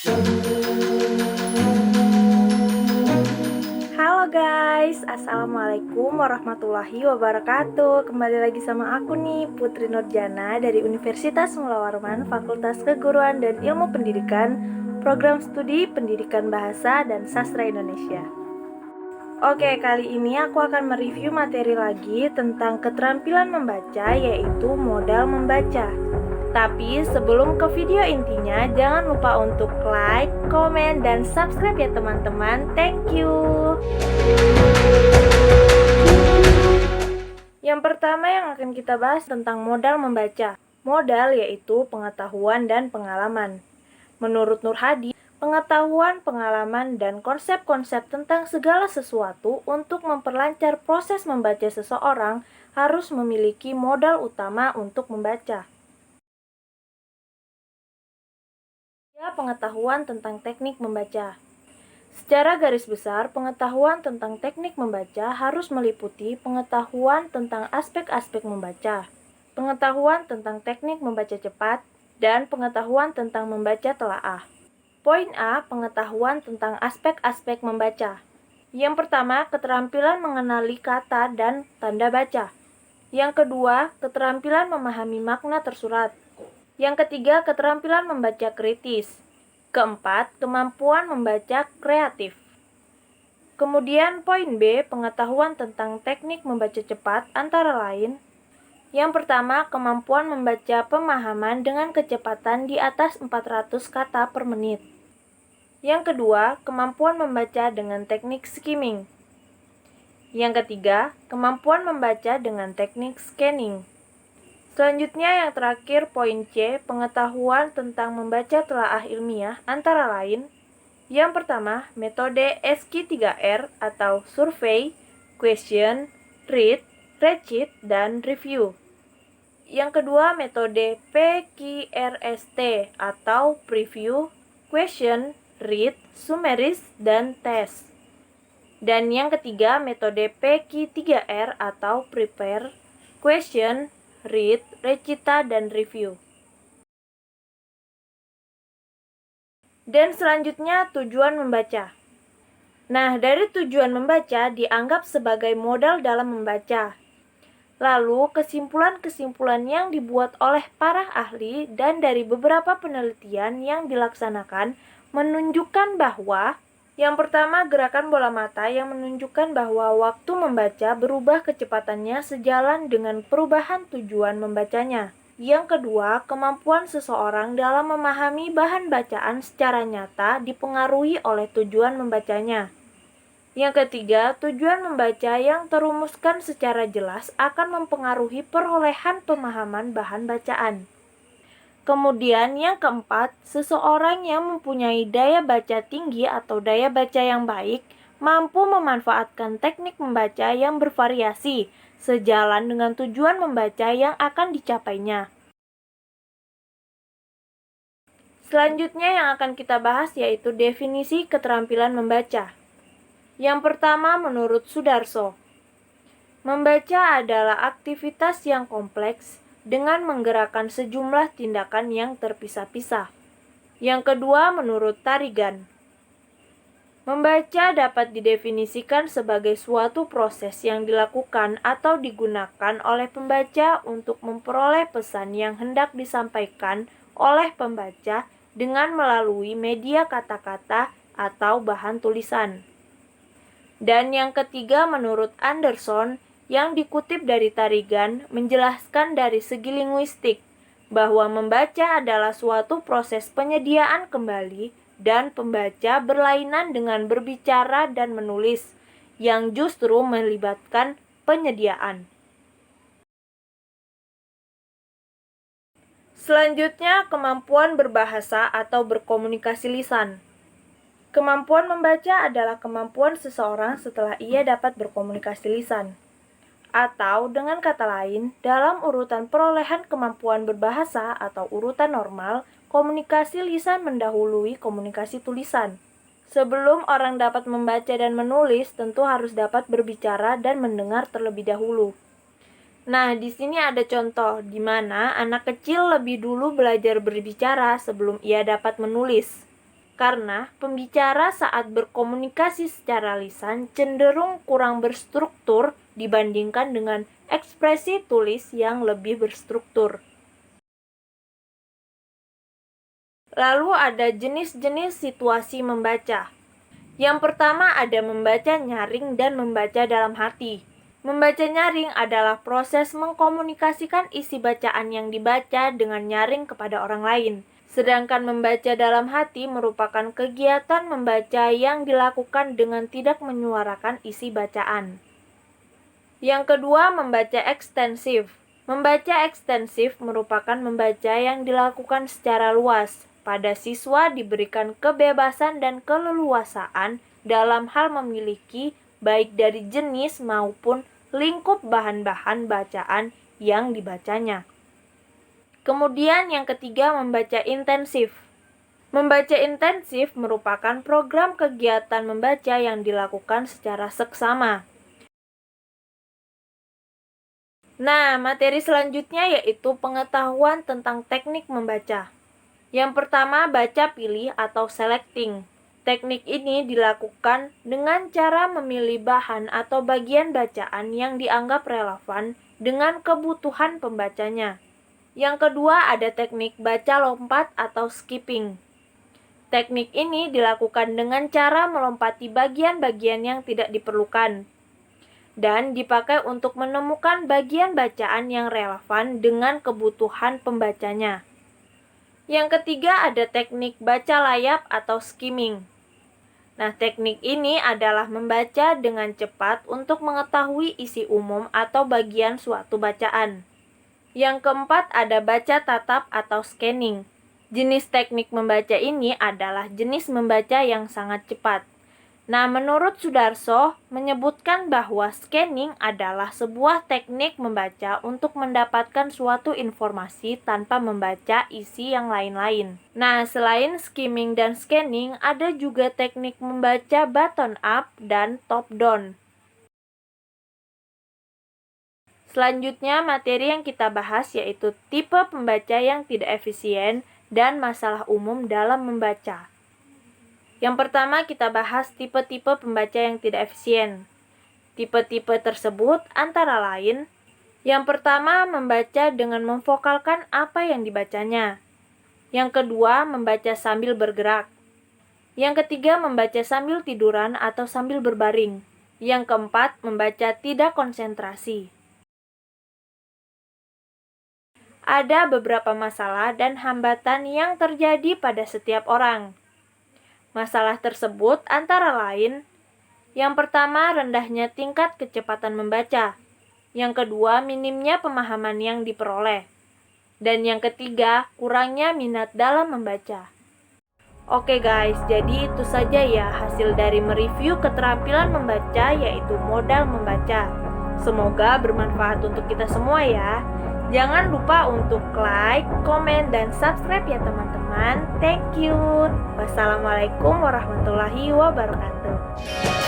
Halo guys, Assalamualaikum warahmatullahi wabarakatuh. Kembali lagi sama aku nih, Putri Nurjana dari Universitas Mula Warman, Fakultas Keguruan dan Ilmu Pendidikan, Program Studi Pendidikan Bahasa dan Sastra Indonesia. Oke, kali ini aku akan mereview materi lagi tentang keterampilan membaca, yaitu modal membaca. Tapi sebelum ke video intinya, jangan lupa untuk like, komen, dan subscribe ya teman-teman. Thank you. Yang pertama yang akan kita bahas tentang modal membaca. Modal yaitu pengetahuan dan pengalaman. Menurut Nur Hadi, pengetahuan, pengalaman, dan konsep-konsep tentang segala sesuatu untuk memperlancar proses membaca seseorang harus memiliki modal utama untuk membaca. Pengetahuan tentang teknik membaca. Secara garis besar, pengetahuan tentang teknik membaca harus meliputi pengetahuan tentang aspek-aspek membaca, pengetahuan tentang teknik membaca cepat, dan pengetahuan tentang membaca telaah. Poin A, pengetahuan tentang aspek-aspek membaca. Yang pertama, keterampilan mengenali kata dan tanda baca. Yang kedua, keterampilan memahami makna tersurat. Yang ketiga, keterampilan membaca kritis. Keempat, kemampuan membaca kreatif. Kemudian poin B, pengetahuan tentang teknik membaca cepat antara lain. Yang pertama, kemampuan membaca pemahaman dengan kecepatan di atas 400 kata per menit. Yang kedua, kemampuan membaca dengan teknik skimming. Yang ketiga, kemampuan membaca dengan teknik scanning. Selanjutnya yang terakhir poin C, pengetahuan tentang membaca telaah ilmiah antara lain. Yang pertama, metode SQ3R atau survey, question, read, recite, dan review. Yang kedua, metode PQRST atau preview, question, read, summarize, dan test. Dan yang ketiga, metode PQ3R atau prepare, question, read, recita, dan review. Dan selanjutnya tujuan membaca. Nah, dari tujuan membaca dianggap sebagai modal dalam membaca. Lalu, kesimpulan-kesimpulan yang dibuat oleh para ahli dan dari beberapa penelitian yang dilaksanakan menunjukkan bahwa yang pertama, gerakan bola mata yang menunjukkan bahwa waktu membaca berubah kecepatannya sejalan dengan perubahan tujuan membacanya. Yang kedua, kemampuan seseorang dalam memahami bahan bacaan secara nyata dipengaruhi oleh tujuan membacanya. Yang ketiga, tujuan membaca yang terumuskan secara jelas akan mempengaruhi perolehan pemahaman bahan bacaan. Kemudian yang keempat, seseorang yang mempunyai daya baca tinggi atau daya baca yang baik mampu memanfaatkan teknik membaca yang bervariasi sejalan dengan tujuan membaca yang akan dicapainya. Selanjutnya yang akan kita bahas yaitu definisi keterampilan membaca. Yang pertama menurut Sudarso, membaca adalah aktivitas yang kompleks dengan menggerakkan sejumlah tindakan yang terpisah-pisah. Yang kedua menurut Tarigan, membaca dapat didefinisikan sebagai suatu proses yang dilakukan atau digunakan oleh pembaca untuk memperoleh pesan yang hendak disampaikan oleh pembaca dengan melalui media kata-kata atau bahan tulisan. Dan yang ketiga menurut Anderson, yang dikutip dari Tarigan, menjelaskan dari segi linguistik bahwa membaca adalah suatu proses penyediaan kembali dan pembaca berlainan dengan berbicara dan menulis yang justru melibatkan penyediaan. Selanjutnya, kemampuan berbahasa atau berkomunikasi lisan. Kemampuan membaca adalah kemampuan seseorang setelah ia dapat berkomunikasi lisan. Atau dengan kata lain, dalam urutan perolehan kemampuan berbahasa atau urutan normal, komunikasi lisan mendahului komunikasi tulisan. Sebelum orang dapat membaca dan menulis, tentu harus dapat berbicara dan mendengar terlebih dahulu. Nah, di sini ada contoh di mana anak kecil lebih dulu belajar berbicara sebelum ia dapat menulis. Karena pembicara saat berkomunikasi secara lisan cenderung kurang berstruktur dibandingkan dengan ekspresi tulis yang lebih berstruktur. Lalu ada jenis-jenis situasi membaca. Yang pertama ada membaca nyaring dan membaca dalam hati. Membaca nyaring adalah proses mengkomunikasikan isi bacaan yang dibaca dengan nyaring kepada orang lain. Sedangkan membaca dalam hati merupakan kegiatan membaca yang dilakukan dengan tidak menyuarakan isi bacaan. Yang kedua, membaca ekstensif. Membaca ekstensif merupakan membaca yang dilakukan secara luas. Pada siswa diberikan kebebasan dan keleluasaan dalam hal memiliki baik dari jenis maupun lingkup bahan-bahan bacaan yang dibacanya. Kemudian yang ketiga, membaca intensif. Membaca intensif merupakan program kegiatan membaca yang dilakukan secara seksama. Nah, materi selanjutnya yaitu pengetahuan tentang teknik membaca. Yang pertama, baca pilih atau selecting. Teknik ini dilakukan dengan cara memilih bahan atau bagian bacaan yang dianggap relevan dengan kebutuhan pembacanya. Yang kedua ada teknik baca lompat atau skipping. Teknik ini dilakukan dengan cara melompati bagian-bagian yang tidak diperlukan dan dipakai untuk menemukan bagian bacaan yang relevan dengan kebutuhan pembacanya. Yang ketiga ada teknik baca layap atau skimming. Nah, teknik ini adalah membaca dengan cepat untuk mengetahui isi umum atau bagian suatu bacaan. Yang keempat ada baca tatap atau scanning. Jenis teknik membaca ini adalah jenis membaca yang sangat cepat. Nah, menurut Sudarso menyebutkan bahwa scanning adalah sebuah teknik membaca untuk mendapatkan suatu informasi tanpa membaca isi yang lain-lain. Nah, selain skimming dan scanning, ada juga teknik membaca bottom up dan top down. Selanjutnya, materi yang kita bahas yaitu tipe pembaca yang tidak efisien dan masalah umum dalam membaca. Yang pertama, kita bahas tipe-tipe pembaca yang tidak efisien. Tipe-tipe tersebut antara lain, yang pertama, membaca dengan memfokalkan apa yang dibacanya. Yang kedua, membaca sambil bergerak. Yang ketiga, membaca sambil tiduran atau sambil berbaring. Yang keempat, membaca tidak konsentrasi. Ada beberapa masalah dan hambatan yang terjadi pada setiap orang. Masalah tersebut antara lain, yang pertama rendahnya tingkat kecepatan membaca, yang kedua minimnya pemahaman yang diperoleh, dan yang ketiga kurangnya minat dalam membaca. Oke guys, jadi itu saja ya hasil dari mereview keterampilan membaca yaitu modal membaca. Semoga bermanfaat untuk kita semua ya. Jangan lupa untuk like, komen, dan subscribe ya teman-teman. Thank you. Wassalamualaikum warahmatullahi wabarakatuh.